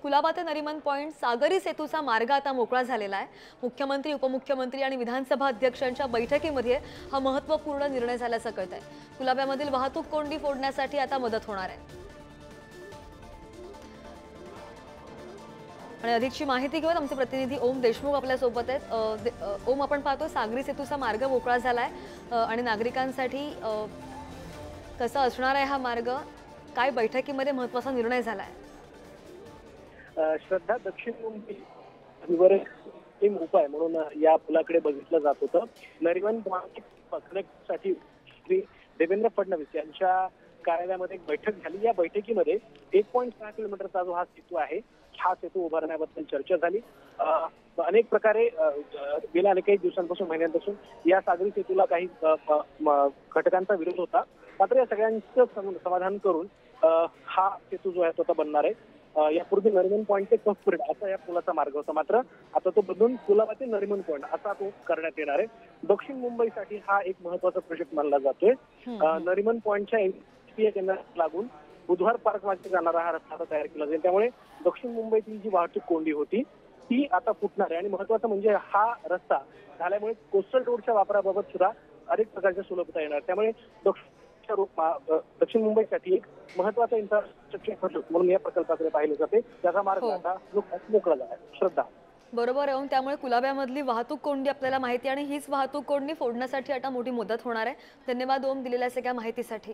कुलाबा ते नरिमन पॉइंट सागरी सेतूचा मार्ग आता मोकळा झालेला आहे। मुख्यमंत्री, उपमुख्यमंत्री आणि विधानसभा अध्यक्षांच्या बैठकीमध्ये हा महत्त्वपूर्ण निर्णय झाल्याचं कळतंय। कुलाब्यामधील वाहतूक कोंडी फोडण्यासाठी आता मदत होणार आहे। आणि अधिकची माहिती घेऊन आमचे प्रतिनिधी ओम देशमुख आपल्या सोबत आहेत। ओम, आपण पाहतो सागरी सेतूचा मार्ग मोकळा झालाय आणि नागरिकांसाठी कसा असणार आहे हा मार्ग, काय बैठकीमध्ये महत्त्वाचा निर्णय झालाय? श्रद्धा, दक्षिण मुंबईवर एक उपाय म्हणून या पुलाकडे बघितलं जात होतं। नरिमन पॉइंट पकडण्यासाठी श्री देवेंद्र फडणवीस यांच्या कार्यालयामध्ये एक बैठक झाली। या बैठकीमध्ये 1.6 किलोमीटरचा जो हा सेतू आहे, हा सेतू उभारण्याबद्दल चर्चा झाली। अनेक प्रकारे गेल्या अनेक दिवसांपासून, महिन्यांपासून या सागरी सेतूला काही घटकांचा विरोध होता, मात्र या सगळ्यांचं समाधान करून हा सेतू जो आहे तो आता बनणार आहे। यापूर्वी नरिमन पॉइंट ते कफपेड असा या पुलाचा मार्ग होता, मात्र आता तो बदलून कुलाबा ते नरिमन पॉइंट असा तो करण्यात येणार आहे। दक्षिण मुंबईसाठी हा एक महत्त्वाचा प्रोजेक्ट मानला जातोय। नरिमन पॉइंटच्या एनपीए केंद्रात लागून बुधवार पार्क मार्गे जाणारा हा रस्ता तयार केला जाईल, त्यामुळे दक्षिण मुंबईतील जी वाहतूक कोंडी होती ती आता फुटणार आहे। आणि महत्त्वाचं म्हणजे हा रस्ता झाल्यामुळे कोस्टल रोडच्या वापराबाबत सुद्धा अनेक प्रकारच्या सुलभता येणार, त्यामुळे दक्षिण मुंबईसाठी एक महत्त्वाचा इन्फ्रास्ट्रक्चर प्रोजेक्ट म्हणून या प्रकल्पाकडे पाहिले जाते। त्याचा मार्ग आता मोकळा झाला आहे। श्रद्धा, बरोबर आहे। त्यामुळे कुलाब्यामधली वाहतूक कोंडी आपल्याला माहिती आणि हीच वाहतूक कोंडी फोडण्यासाठी आता मोठी मदत होणार आहे। धन्यवाद ओम दिलेल्या सगळ्या माहितीसाठी।